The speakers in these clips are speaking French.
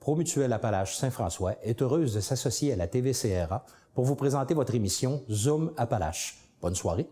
Promutuelle Appalaches Saint-François est heureuse de s'associer à la TVCRA pour vous présenter votre émission Zoom Appalaches. Bonne soirée.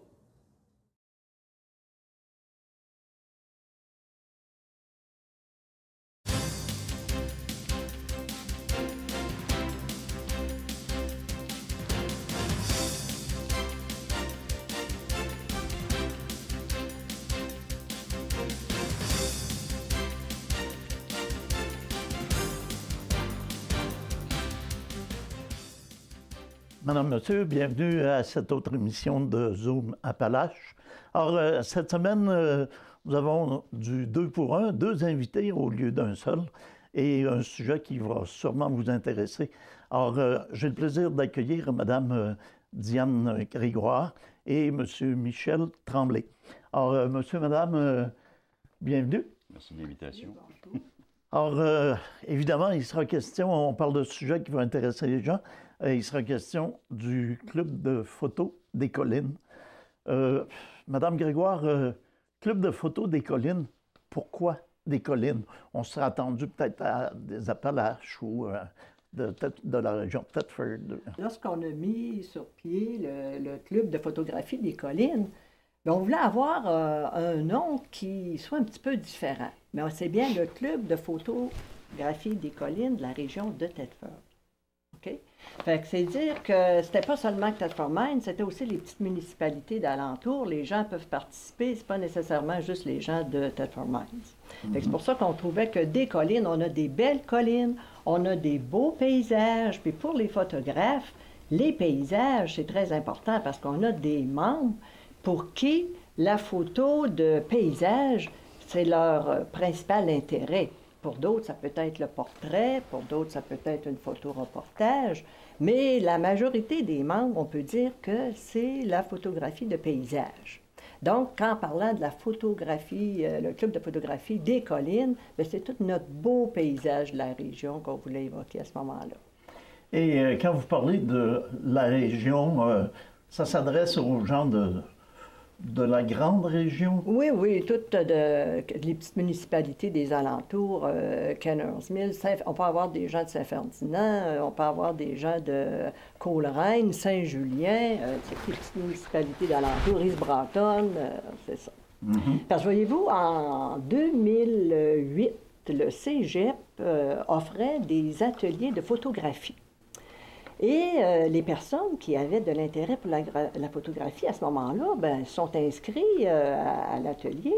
Madame, Monsieur, bienvenue à cette autre émission de Zoom Appalaches. Alors, cette semaine, nous avons du 2 pour 1, 2 invités au lieu d'un seul, et un sujet qui va sûrement vous intéresser. Alors, j'ai le plaisir d'accueillir Madame Diane Grégoire et Monsieur Michel Tremblay. Alors, Monsieur, Madame, bienvenue. Merci de l'invitation. Alors, évidemment, il sera question, on parle de sujets qui vont intéresser les gens, il sera question du Club de photo des collines. Madame Grégoire, Club de photo des collines, pourquoi des collines? On serait attendu peut-être à des Appalaches ou de la région de Thetford. Lorsqu'on a mis sur pied le Club de photographie des collines, on voulait avoir un nom qui soit un petit peu différent. Mais c'est bien le Club de photographie des collines de la région de Thetford. OK? Fait que c'est dire que c'était pas seulement Thetford Mines, c'était aussi les petites municipalités d'alentour. Les gens peuvent participer, c'est pas nécessairement juste les gens de Thetford Mines. Fait que c'est pour ça qu'on trouvait que des collines, on a des belles collines, on a des beaux paysages, puis pour les photographes, les paysages, c'est très important parce qu'on a des membres pour qui la photo de paysage, c'est leur principal intérêt. Pour d'autres, ça peut être le portrait, pour d'autres, ça peut être une photo-reportage, mais la majorité des membres, on peut dire que c'est la photographie de paysage. Donc, en parlant de la photographie, le club de photographie des collines, c'est tout notre beau paysage de la région qu'on voulait évoquer à ce moment-là. Et quand vous parlez de la région, ça s'adresse aux gens de la grande région? Oui, oui, toutes les petites municipalités des alentours, Kenners Mills, on peut avoir des gens de Saint-Ferdinand, on peut avoir des gens de Coleraine, Saint-Julien, c'est les petites municipalités d'alentours, East Broughton, c'est ça. Parce que voyez-vous, en 2008, le Cégep offrait des ateliers de photographie. Et les personnes qui avaient de l'intérêt pour la photographie à ce moment-là, sont inscrits à l'atelier.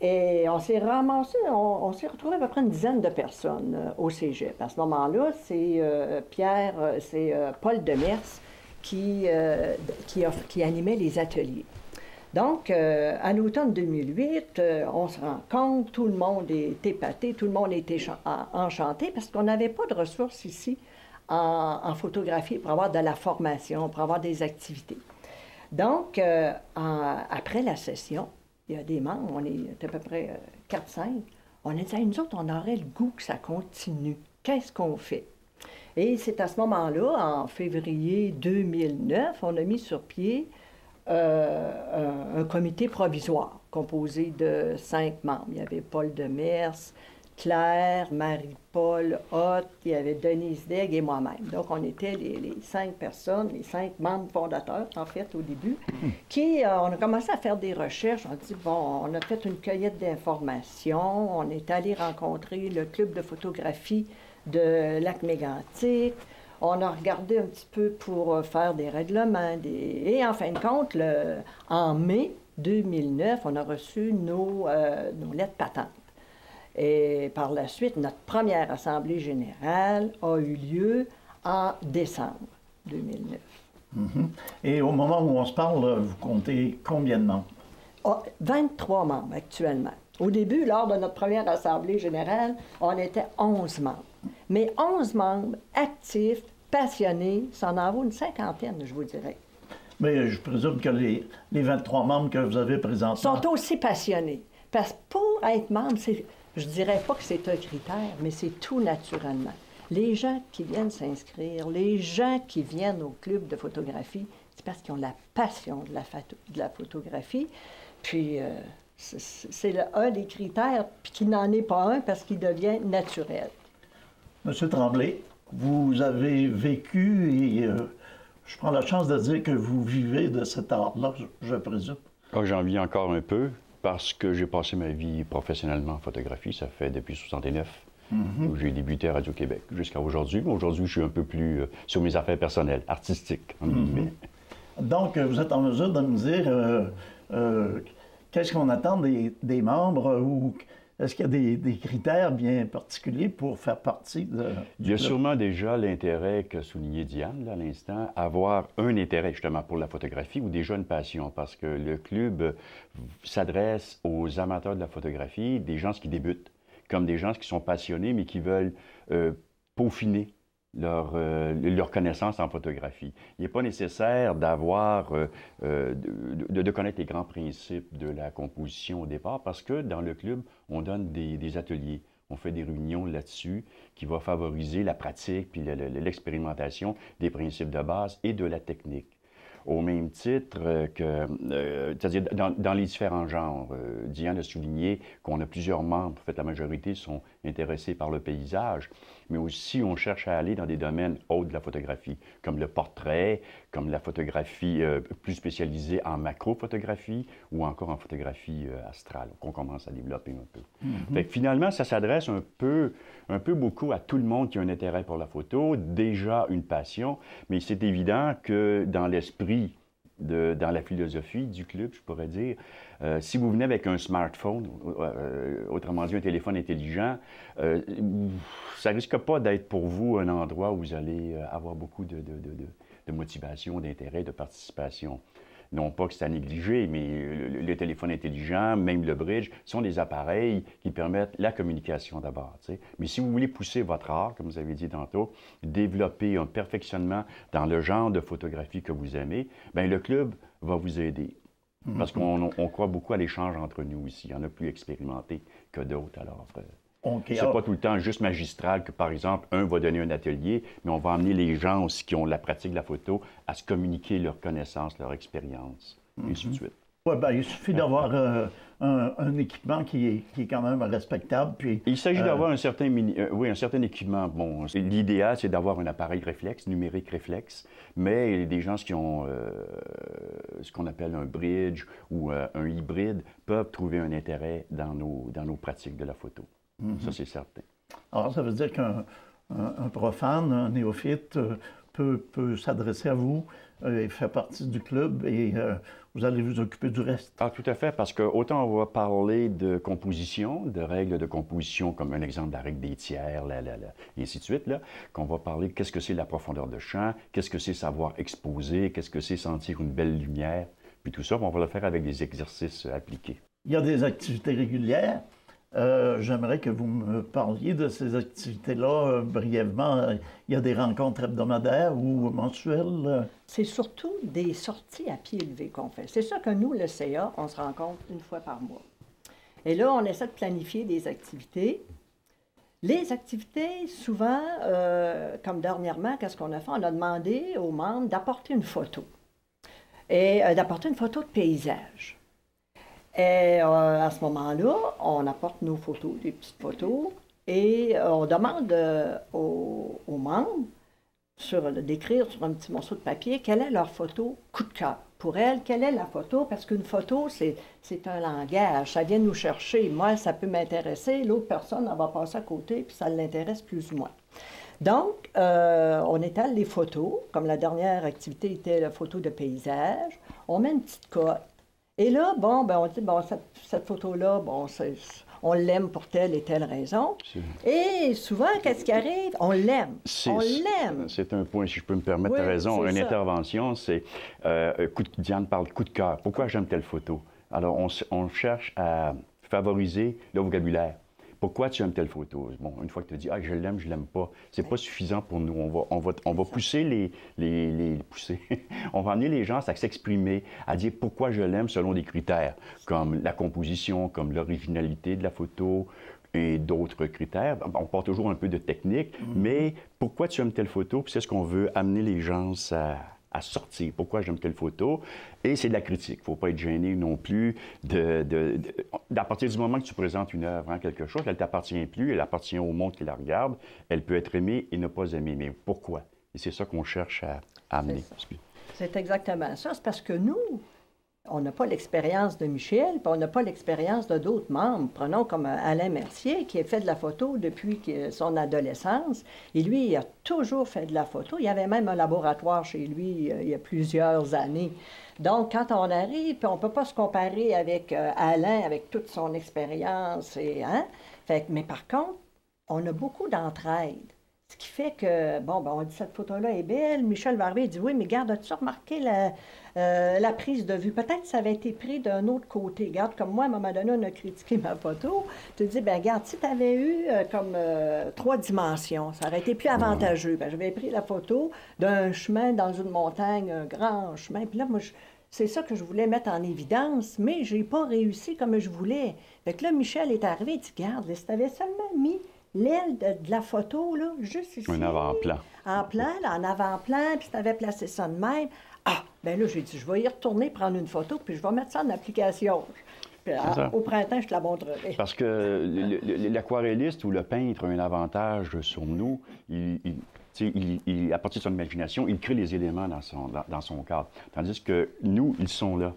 Et on s'est ramassé, on s'est retrouvé à peu près une dizaine de personnes au Cégep. À ce moment-là, c'est Paul Demers qui animait les ateliers. Donc, à l'automne 2008, on se rend compte, tout le monde est épaté, tout le monde est enchanté parce qu'on n'avait pas de ressources ici en photographie pour avoir de la formation, pour avoir des activités. Donc, après la session, il y a des membres, on est à peu près 4-5, on a dit, nous autres, on aurait le goût que ça continue. Qu'est-ce qu'on fait? Et c'est à ce moment-là, en février 2009, on a mis sur pied un comité provisoire composé de 5 membres. Il y avait Paul Demers, Claire, Marie-Paul, Hott, il y avait Denise Degg et moi-même. Donc, on était les 5 personnes, les 5 membres fondateurs, en fait, au début, on a commencé à faire des recherches. On a dit, bon, on a fait une cueillette d'informations, on est allé rencontrer le club de photographie de Lac-Mégantic, on a regardé un petit peu pour faire des règlements, et en fin de compte, en mai 2009, on a reçu nos lettres patentes. Et par la suite, notre première assemblée générale a eu lieu en décembre 2009. Et au moment où on se parle, vous comptez combien de membres? 23 membres actuellement. Au début, lors de notre première assemblée générale, on était 11 membres. Mais 11 membres actifs, passionnés, ça en vaut une cinquantaine, je vous dirais. Mais je présume que les 23 membres que vous avez présentement sont aussi passionnés. Parce que pour être membre, je ne dirais pas que c'est un critère, mais c'est tout naturellement. Les gens qui viennent s'inscrire, les gens qui viennent au club de photographie, c'est parce qu'ils ont la passion de la photographie. Puis, c'est un des critères, puis qu'il n'en est pas un parce qu'il devient naturel. Monsieur Tremblay, vous avez vécu et je prends la chance de dire que vous vivez de cet art-là, je présume. Ah, j'en vis encore un peu parce que j'ai passé ma vie professionnellement en photographie. Ça fait depuis 69 où j'ai débuté à Radio-Québec jusqu'à aujourd'hui. Mais aujourd'hui, je suis un peu plus sur mes affaires personnelles, artistiques, en guillemets. Donc, vous êtes en mesure de me dire qu'est-ce qu'on attend des membres ou est-ce qu'il y a des critères bien particuliers pour faire partie de... Il y a sûrement déjà l'intérêt que soulignait Diane, là, à l'instant, avoir un intérêt justement pour la photographie ou déjà une passion, parce que le club s'adresse aux amateurs de la photographie, des gens qui débutent, comme des gens qui sont passionnés, mais qui veulent peaufiner leur connaissance en photographie. Il n'est pas nécessaire d'avoir, de connaître les grands principes de la composition au départ, parce que dans le club, on donne des ateliers. On fait des réunions là-dessus qui vont favoriser la pratique puis l'expérimentation des principes de base et de la technique. Au même titre que, c'est-à-dire dans les différents genres. Diane a souligné qu'on a plusieurs membres, en fait la majorité sont intéressés par le paysage, mais aussi on cherche à aller dans des domaines hauts de la photographie, comme le portrait, comme la photographie plus spécialisée en macrophotographie ou encore en photographie astrale, qu'on commence à développer un peu. Fait que finalement, ça s'adresse un peu beaucoup à tout le monde qui a un intérêt pour la photo, déjà une passion, mais c'est évident que dans l'esprit, dans la philosophie du club, je pourrais dire, si vous venez avec un smartphone, autrement dit un téléphone intelligent, ça risque pas d'être pour vous un endroit où vous allez avoir beaucoup de motivation, d'intérêt, de participation. Non pas que c'est à négliger, mais le téléphone intelligent, même le bridge, sont des appareils qui permettent la communication d'abord. Mais si vous voulez pousser votre art, comme vous avez dit tantôt, développer un perfectionnement dans le genre de photographie que vous aimez, bien, le club va vous aider. Parce qu'on croit beaucoup à l'échange entre nous ici. Il y en a plus expérimentés que d'autres. Alors, c'est pas tout le temps juste magistral que, par exemple, un va donner un atelier, mais on va amener les gens aussi qui ont la pratique de la photo à se communiquer leurs connaissances, leur expérience, et ainsi de suite. Oui, bien, il suffit d'avoir un équipement qui est quand même respectable. Puis, il s'agit d'avoir un certain équipement. Bon, l'idéal, c'est d'avoir un appareil réflexe, numérique réflexe, mais des gens qui ont ce qu'on appelle un bridge ou un hybride peuvent trouver un intérêt dans nos pratiques de la photo. Ça, c'est certain. Alors, ça veut dire qu'un profane, un néophyte peut s'adresser à vous et faire partie du club et vous allez vous occuper du reste. Ah, tout à fait, parce que autant on va parler de composition, de règles de composition, comme un exemple de la règle des tiers, et ainsi de suite, qu'on va parler de qu'est-ce que c'est la profondeur de champ, qu'est-ce que c'est savoir exposer, qu'est-ce que c'est sentir une belle lumière, puis tout ça, on va le faire avec des exercices appliqués. Il y a des activités régulières. J'aimerais que vous me parliez de ces activités-là brièvement. Il y a des rencontres hebdomadaires ou mensuelles? C'est surtout des sorties à pied levé qu'on fait. C'est sûr que nous, le CA, on se rencontre une fois par mois. Et là, on essaie de planifier des activités. Les activités, souvent, comme dernièrement, qu'est-ce qu'on a fait? On a demandé aux membres d'apporter une photo. Et d'apporter une photo de paysage. Et à ce moment-là, on apporte nos photos, des petites photos, et on demande aux membres d'écrire sur un petit morceau de papier quelle est leur photo coup de cœur. Pour elles, quelle est la photo? Parce qu'une photo, c'est un langage, ça vient nous chercher. Moi, ça peut m'intéresser, l'autre personne, elle va passer à côté, puis ça l'intéresse plus ou moins. Donc, on étale les photos, comme la dernière activité était la photo de paysage. On met une petite cote. Et là, on dit, cette photo-là, on l'aime pour telle et telle raison. Et souvent, qu'est-ce qui arrive? On l'aime. On l'aime. C'est un point, si je peux me permettre, tu as raison. Une intervention, c'est... Diane parle de coup de cœur. Pourquoi j'aime telle photo? Alors, on cherche à favoriser le vocabulaire. Pourquoi tu aimes telle photo? Bon, une fois que tu as dit, je l'aime, je l'aime pas, c'est pas suffisant pour nous. On va pousser pousser. On va amener les gens à s'exprimer, à dire pourquoi je l'aime selon des critères, comme la composition, comme l'originalité de la photo et d'autres critères. On parle toujours un peu de technique, mais pourquoi tu aimes telle photo? Puis c'est ce qu'on veut amener les gens à sortir. Pourquoi j'aime telle photo? Et c'est de la critique. Il ne faut pas être gêné non plus à partir du moment que tu présentes une œuvre, quelque chose, elle ne t'appartient plus, elle appartient au monde qui la regarde, elle peut être aimée et ne pas aimer. Mais pourquoi? Et c'est ça qu'on cherche à amener. C'est exactement ça. C'est parce que nous, on n'a pas l'expérience de Michel, puis on n'a pas l'expérience de d'autres membres. Prenons comme Alain Mercier, qui a fait de la photo depuis son adolescence. Et lui, il a toujours fait de la photo. Il y avait même un laboratoire chez lui il y a plusieurs années. Donc, quand on arrive, puis on ne peut pas se comparer avec Alain, avec toute son expérience. Mais par contre, on a beaucoup d'entraide. Ce qui fait que, on dit cette photo-là est belle. Michel va arriver et dit oui, mais regarde, as-tu remarqué la prise de vue? Peut-être que ça avait été pris d'un autre côté. Regarde, comme moi, à un moment donné, on a critiqué ma photo. Tu te dis, bien, regarde, si tu avais eu comme 3 dimensions, ça aurait été plus avantageux. Bien, j'avais pris la photo d'un chemin dans une montagne, un grand chemin. Puis là, moi, c'est ça que je voulais mettre en évidence, mais je n'ai pas réussi comme je voulais. Fait que là, Michel est arrivé et dit, regarde, si tu avais seulement mis l'aile de la photo, là, juste ici. Un avant-plan. En plan, là, en avant-plan, puis tu avais placé ça de même. Ah, bien là, j'ai dit, je vais y retourner prendre une photo, puis je vais mettre ça en application. Puis, au printemps, je te la montrerai. Parce que l'aquarelliste ou le peintre a un avantage sur nous. À partir de son imagination, il crée les éléments dans son cadre. Tandis que nous, ils sont là.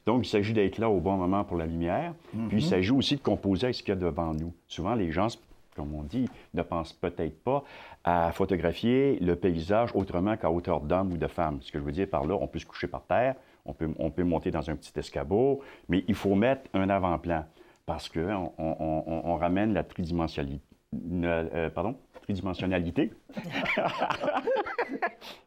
Donc, il s'agit d'être là au bon moment pour la lumière. Puis, il s'agit aussi de composer avec ce qu'il y a devant nous. Souvent, les gens, comme on dit, ne pensent peut-être pas à photographier le paysage autrement qu'à hauteur d'homme ou de femme. Ce que je veux dire par là, on peut se coucher par terre, on peut monter dans un petit escabeau, mais il faut mettre un avant-plan parce qu'on on ramène la tridimensionnalité. Tridimensionnalité.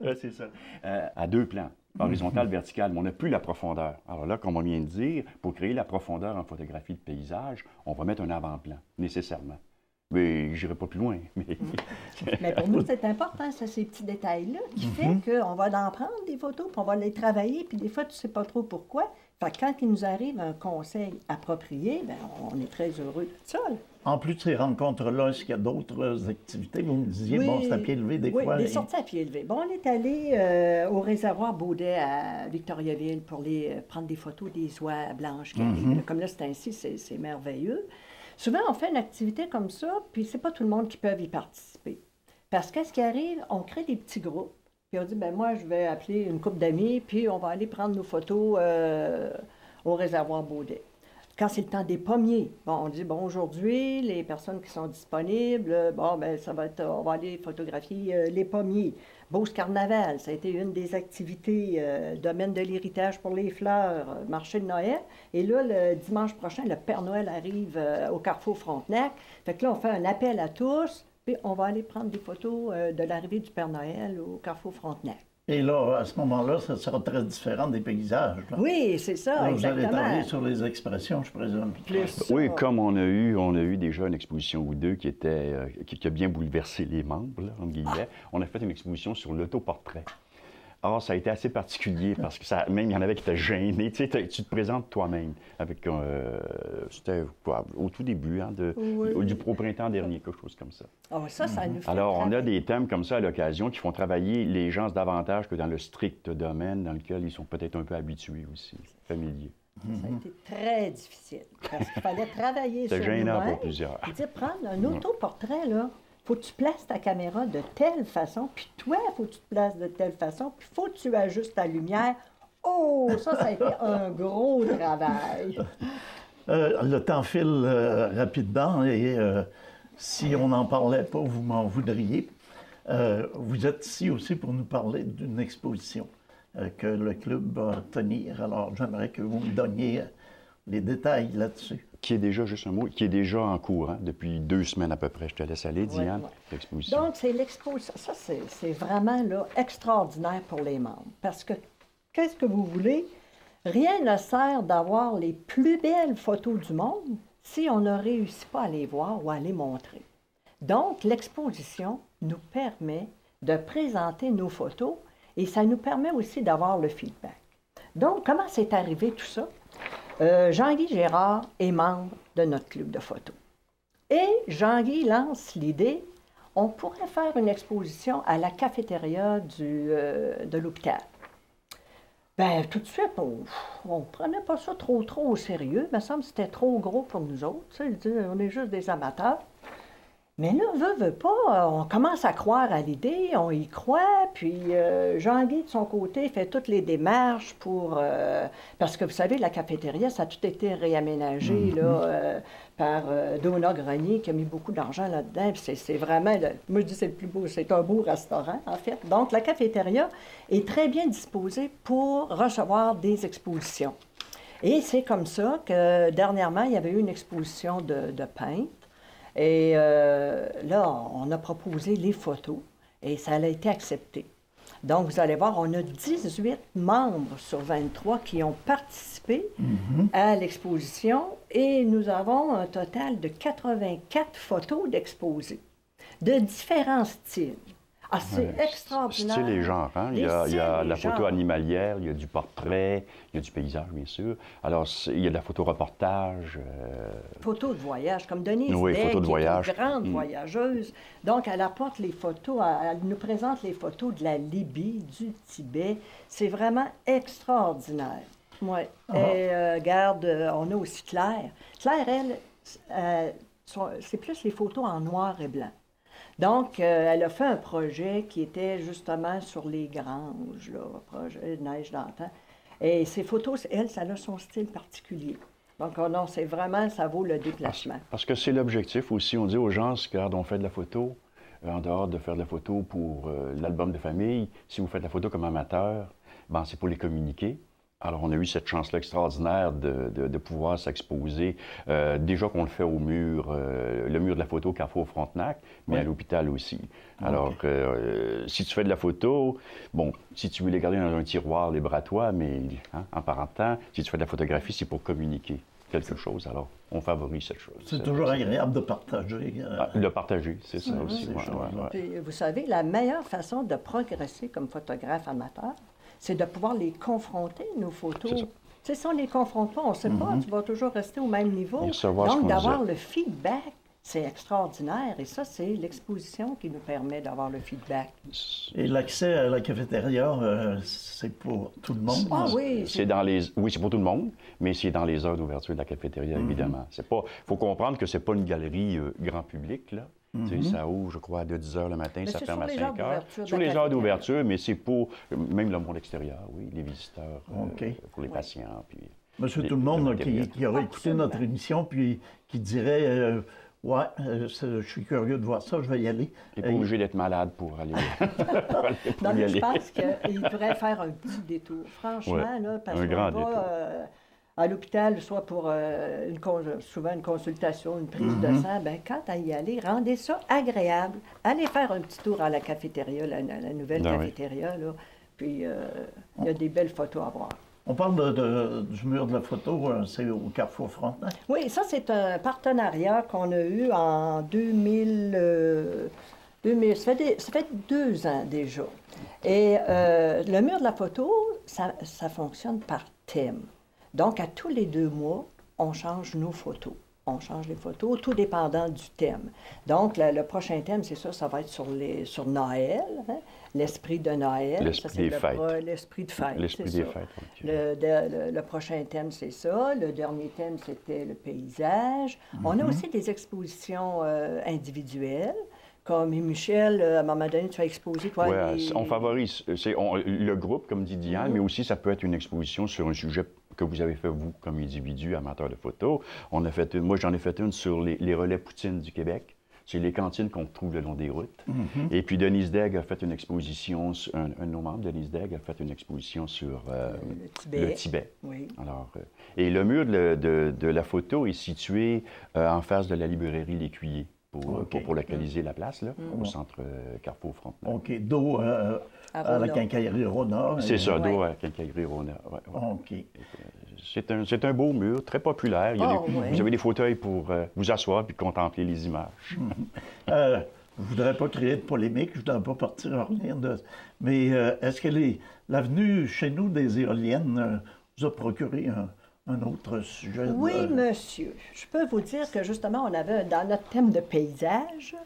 C'est ça. À 2 plans, horizontal, vertical, mais on n'a plus la profondeur. Alors là, comme on vient de dire, pour créer la profondeur en photographie de paysage, on va mettre un avant-plan, nécessairement. Mais je n'irai pas plus loin. Mais pour nous, c'est important, ça, ces petits détails-là, qui fait qu'on va en prendre des photos, puis on va les travailler, puis des fois, tu ne sais pas trop pourquoi. Fait que quand il nous arrive un conseil approprié, bien, on est très heureux de ça. Là. En plus de ces rencontres-là, est-ce qu'il y a d'autres activités? Vous me disiez, c'est à pied levé des fois. Oui, des sorties à pied levé. Bon, on est allé au réservoir Baudet à Victoriaville pour prendre des photos des oies blanches qui arrivent. Comme là, c'est ainsi, c'est merveilleux. Souvent, on fait une activité comme ça, puis c'est pas tout le monde qui peut y participer. Parce qu'est-ce qui arrive? On crée des petits groupes. Puis on dit, ben moi, je vais appeler une couple d'amis, puis on va aller prendre nos photos au réservoir Baudet. Quand c'est le temps des pommiers, on dit, aujourd'hui, les personnes qui sont disponibles, ça va être, on va aller photographier les pommiers. Beauce Carnaval, ça a été une des activités, domaine de l'héritage pour les fleurs, marché de Noël. Et là, le dimanche prochain, le Père Noël arrive au Carrefour Frontenac. Fait que là, on fait un appel à tous, puis on va aller prendre des photos de l'arrivée du Père Noël au Carrefour Frontenac. Et là, à ce moment-là, ça sera très différent des paysages. Là. Oui, c'est ça, là, exactement. Vous allez travailler sur les expressions, je présume. Oui, comme on a eu déjà une exposition ou deux qui a bien bouleversé les membres, là, entre guillemets. On a fait une exposition sur l'autoportrait. Or, ça a été assez particulier parce que même il y en avait qui étaient gênés. Tu sais, tu te présentes toi-même avec c'était quoi, au tout début, au printemps dernier, quelque chose comme ça. Oh, ça nous fait Alors, on a des thèmes comme ça à l'occasion qui font travailler les gens davantage que dans le strict domaine dans lequel ils sont peut-être un peu habitués aussi, familiers. Ça a été très difficile parce qu'il fallait travailler sur nous-mêmes. C'est gênant pour plusieurs. Prendre un autoportrait, là. Faut que tu places ta caméra de telle façon, puis toi, il faut que tu te places de telle façon, puis il faut que tu ajustes ta lumière. Oh, ça a été un gros travail. Le temps file rapidement et si on n'en parlait pas, vous m'en voudriez. Vous êtes ici aussi pour nous parler d'une exposition que le club va tenir. Alors, j'aimerais que vous me donniez les détails là-dessus. Qui est déjà, juste un mot, qui est déjà en cours, depuis 2 semaines à peu près. Je te laisse aller, Diane, l'exposition. Donc, c'est l'exposition. Ça, c'est vraiment là, extraordinaire pour les membres. Parce que, qu'est-ce que vous voulez? Rien ne sert d'avoir les plus belles photos du monde si on ne réussit pas à les voir ou à les montrer. Donc, l'exposition nous permet de présenter nos photos et ça nous permet aussi d'avoir le feedback. Donc, comment c'est arrivé tout ça? Jean-Guy Gérard est membre de notre club de photos. Et Jean-Guy lance l'idée, on pourrait faire une exposition à la cafétéria de l'hôpital. Bien, tout de suite, on ne prenait pas ça trop au sérieux. Il me semble que c'était trop gros pour nous autres. Tu sais, on est juste des amateurs. Mais là, veut pas, on commence à croire à l'idée, on y croit, puis Jean-Guy, de son côté, fait toutes les démarches pour... parce que, vous savez, la cafétéria, ça a tout été réaménagé là, par Donna Grenier, qui a mis beaucoup d'argent là-dedans. C'est vraiment, moi je dis c'est le plus beau, c'est un beau restaurant, en fait. Donc, la cafétéria est très bien disposée pour recevoir des expositions. Et c'est comme ça que, dernièrement, il y avait eu une exposition de peintres. Et là, on a proposé les photos et ça a été accepté. Donc, vous allez voir, on a 18 membres sur 23 qui ont participé à l'exposition et nous avons un total de 84 photos d'exposées de différents styles. Ah, c'est extraordinaire. Style et genre, hein? Il y a la photo animalière, il y a du portrait, il y a du paysage, bien sûr. Alors, il y a de la photo-reportage. Photo de voyage, comme Denise oui, Day, photo de qui voyage. est une grande voyageuse. Donc, elle apporte les photos, elle nous présente les photos de la Libye, du Tibet. C'est vraiment extraordinaire. Oui. Et regarde, on a aussi Claire. Claire, elle, c'est plus les photos en noir et blanc. Donc, elle a fait un projet qui était justement sur les granges, là, projet de neige d'antan. Et ces photos, elle, ça a son style particulier. Donc, non, c'est vraiment, ça vaut le déplacement. Parce que c'est l'objectif aussi. On dit aux gens, regarde, on fait de la photo, en dehors de faire de la photo pour l'album de famille, si vous faites de la photo comme amateur, ben, c'est pour les communiquer. Alors, on a eu cette chance-là extraordinaire de pouvoir s'exposer. Déjà qu'on le fait au mur, le mur de la photo Carrefour Frontenac, mais à l'hôpital aussi. Alors, si tu fais de la photo, bon, si tu veux les garder dans un tiroir libre à toi, mais en parentant, si tu fais de la photographie, c'est pour communiquer quelque chose. Alors, on favorise cette chose. C'est toujours agréable de partager. De partager, c'est ça aussi. Puis, vous savez, la meilleure façon de progresser comme photographe amateur, c'est de pouvoir les confronter, nos photos. Tu sais, si on ne les confronte pas, on ne sait pas, tu vas toujours rester au même niveau. Donc, d'avoir le feedback, c'est extraordinaire. Et ça, c'est l'exposition qui nous permet d'avoir le feedback. Et l'accès à la cafétéria, c'est pour tout le monde? Ah oui. Oui, c'est pour tout le monde, mais c'est dans les heures d'ouverture de la cafétéria, évidemment. Il faut comprendre que ce n'est pas une galerie grand public, là. Ça ouvre, je crois, de 10 h le matin, ça ferme à 5 h. Sur les heures d'ouverture, mais c'est pour même le monde extérieur, oui, les visiteurs, pour les patients. Puis, Monsieur Tout-le-monde qui aurait écouté notre émission, puis qui dirait je suis curieux de voir ça, je vais y aller. Il n'est pas obligé d'être malade pour aller. Non, mais je pense qu'il pourrait faire un petit détour. Franchement, là, parce qu'on va à l'hôpital, soit pour souvent une consultation, une prise de sang, bien, quand à y aller, rendez ça agréable. Allez faire un petit tour à la cafétéria, la nouvelle cafétéria, là. Puis, il y a des belles photos à voir. On parle du mur de la photo, c'est au Carrefour Frontenac. Oui, ça, c'est un partenariat qu'on a eu en 2000. Ça fait 2 ans déjà. Et le mur de la photo, ça fonctionne par thème. Donc, à tous les 2 mois, on change nos photos. On change les photos, tout dépendant du thème. Donc, le prochain thème, c'est ça va être sur Noël, hein? L'esprit de Noël. L'esprit des fêtes. L'esprit de fête. L'esprit des fêtes. Le prochain thème, c'est ça. Le dernier thème, c'était le paysage. On a aussi des expositions individuelles. Comme Michel, à un moment donné, tu as exposé, toi. Oui, on favorise le groupe, comme dit Diane, mais aussi ça peut être une exposition sur un sujet que vous avez fait, vous, comme individu, amateur de photos. Moi, j'en ai fait une sur les relais Poutine du Québec. C'est les cantines qu'on trouve le long des routes. Et puis, Denise Degg a fait une exposition, un de nos membres, Denise Degg, a fait une exposition sur le Tibet. Oui. Alors, et le mur de la photo est situé en face de la librairie L'Écuyer. Pour localiser la place, là, au centre Carrefour Frontenac. OK. Dos à la quincaillerie Rona. C'est ça, dos à la quincaillerie Rona. OK. C'est un beau mur, très populaire. Vous avez des fauteuils pour vous asseoir puis contempler les images. Je ne voudrais pas créer de polémique, je ne voudrais pas partir en rien de... Mais est-ce que l'avenue chez nous des éoliennes vous a procuré un autre sujet? Oui, monsieur. Je peux vous dire que, justement, on avait, dans notre thème de paysage,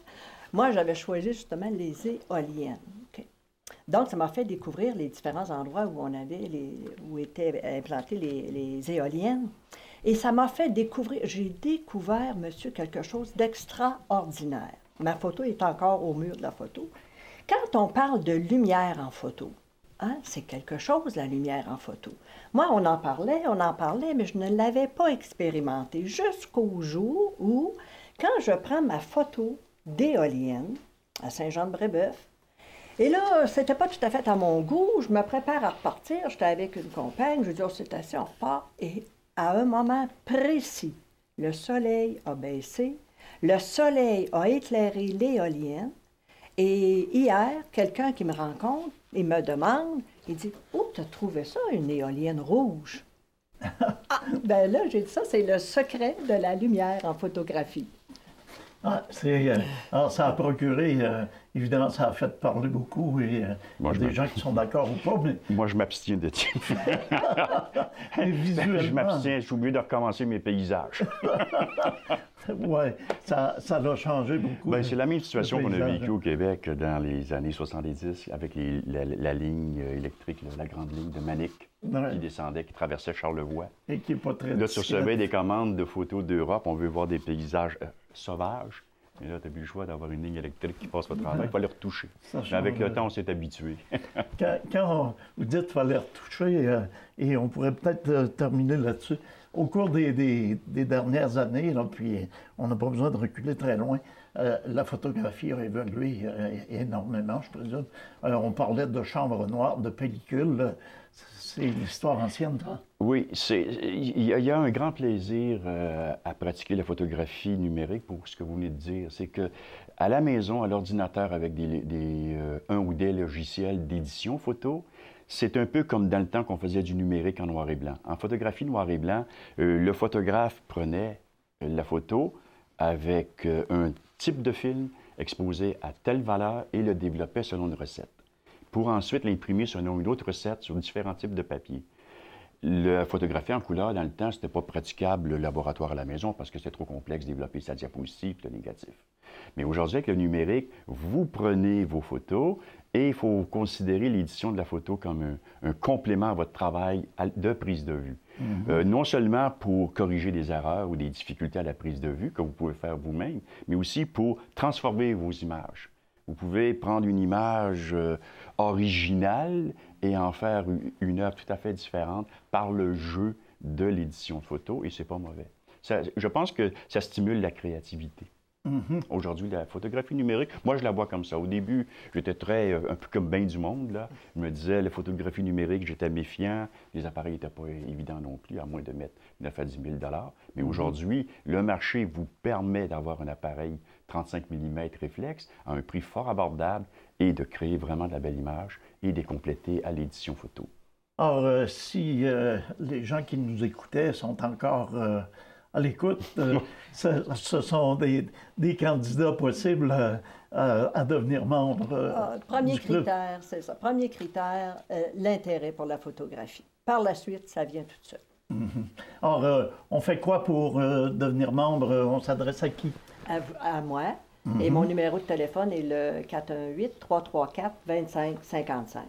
moi, j'avais choisi, justement, les éoliennes. Okay. Donc, ça m'a fait découvrir les différents endroits où où étaient implantées les éoliennes. Et ça m'a fait découvrir, j'ai découvert, monsieur, quelque chose d'extraordinaire. Ma photo est encore au mur de la photo. Quand on parle de lumière en photo, hein, c'est quelque chose, la lumière en photo. Moi, on en parlait, mais je ne l'avais pas expérimenté jusqu'au jour où, quand je prends ma photo d'éolienne à Saint-Jean-de-Brébeuf, et là, c'était pas tout à fait à mon goût, je me prépare à repartir, j'étais avec une compagne, je dis, oh, c'est assez, on repart, et à un moment précis, le soleil a baissé, le soleil a éclairé l'éolienne, et hier, quelqu'un qui me rencontre, il me demande, il dit, « Où t'as trouvé ça, une éolienne rouge? » Ah, ben là, j'ai dit ça, c'est le secret de la lumière en photographie. Ah, alors, ça a procuré, évidemment, ça a fait parler beaucoup et il y a des gens qui sont d'accord ou pas, mais... Moi, je m'abstiens de dire. Visuellement... Je m'abstiens, je suis obligé de recommencer mes paysages. Oui, ça l'a changé beaucoup. Bien, c'est la même situation qu'on a vécue au Québec dans les années 70 avec la ligne électrique, la grande ligne de Manic qui descendait, qui traversait Charlevoix. Et qui n'est pas très là, tu recevais des commandes de photos d'Europe, on veut voir des paysages sauvages. Et là, tu n'as plus le choix d'avoir une ligne électrique qui passe au travail, il fallait retoucher. Mais avec le temps, on s'est habitué. Quand vous dites qu'il fallait retoucher, et on pourrait peut-être terminer là-dessus, au cours des dernières années, là, puis on n'a pas besoin de reculer très loin, la photographie a évolué énormément, je présume. On parlait de chambre noire, de pellicule. C'est l'histoire ancienne, ça? Oui, il y a un grand plaisir à pratiquer la photographie numérique pour ce que vous venez de dire. C'est que à la maison, à l'ordinateur, avec un ou des logiciels d'édition photo, c'est un peu comme dans le temps qu'on faisait du numérique en noir et blanc. En photographie noir et blanc, le photographe prenait la photo avec un type de film exposé à telle valeur et le développait selon une recette, pour ensuite l'imprimer selon une autre recette sur différents types de papier. La photographie en couleur, dans le temps, c'était pas praticable le laboratoire à la maison parce que c'était trop complexe de développer sa diapositive et le négatif. Mais aujourd'hui, avec le numérique, vous prenez vos photos et il faut considérer l'édition de la photo comme un complément à votre travail de prise de vue. Non seulement pour corriger des erreurs ou des difficultés à la prise de vue que vous pouvez faire vous-même, mais aussi pour transformer vos images. Vous pouvez prendre une image originale et en faire une œuvre tout à fait différente par le jeu de l'édition de photo, et c'est pas mauvais. Je pense que ça stimule la créativité. Aujourd'hui, la photographie numérique, moi, je la vois comme ça. Au début, j'étais un peu comme bien du monde, là. Je me disais, la photographie numérique, j'étais méfiant. Les appareils n'étaient pas évidents non plus, à moins de mettre 9 à 10 000 $. Mais aujourd'hui, le marché vous permet d'avoir un appareil 35 mm réflexe à un prix fort abordable et de créer vraiment de la belle image et de les compléter à l'édition photo. Alors, si les gens qui nous écoutaient sont encore à l'écoute, ce sont des candidats possibles à devenir membres premier du club. critère, c'est ça. Premier critère, l'intérêt pour la photographie. Par la suite, ça vient tout seul. Alors, on fait quoi pour devenir membre? On s'adresse à qui? À moi. Et mon numéro de téléphone est le 418-334-2555.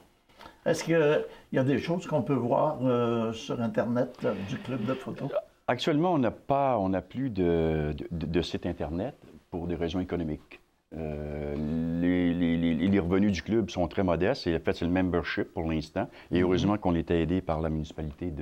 Est-ce qu'il y a des choses qu'on peut voir sur Internet du club de photo? Actuellement, on n'a plus de site Internet pour des raisons économiques. Les revenus du club sont très modestes. En fait, c'est le membership pour l'instant. Et heureusement qu'on était aidé par la municipalité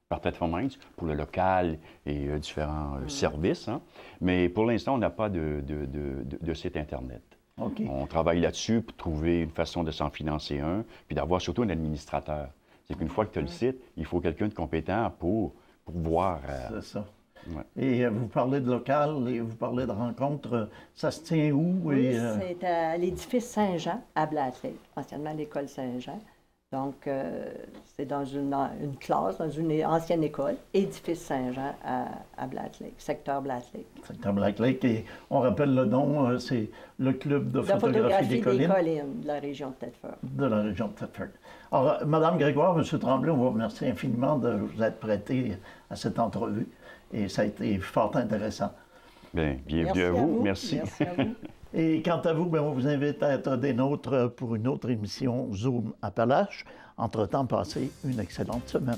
par Thetford Mines pour le local et différents services. Hein. Mais pour l'instant, on n'a pas de site Internet. Okay. On travaille là-dessus pour trouver une façon de s'en financer un, puis d'avoir surtout un administrateur. C'est qu'une fois que tu as le site, il faut quelqu'un de compétent pour voir. C'est ça. Ouais. Et vous parlez de local et vous parlez de rencontres. Ça se tient où? Oui, c'est à l'édifice Saint-Jean, à Blatt Lake, anciennement l'école Saint-Jean. Donc, c'est dans une classe, dans une ancienne école, édifice Saint-Jean à Blatt Lake, secteur Blatt Lake. Secteur Blatt Lake. Et on rappelle le nom, c'est le club de photographie des collines. De la région de Thetford. De la région de Thetford. Alors, Mme Grégoire, M. Tremblay, on vous remercie infiniment de vous être prêté à cette entrevue. Et ça a été fort intéressant. Bien, bienvenue à vous. Merci. Merci à vous. Et quant à vous, bien, on vous invite à être des nôtres pour une autre émission Zoom Appalaches. Entre-temps, passez une excellente semaine.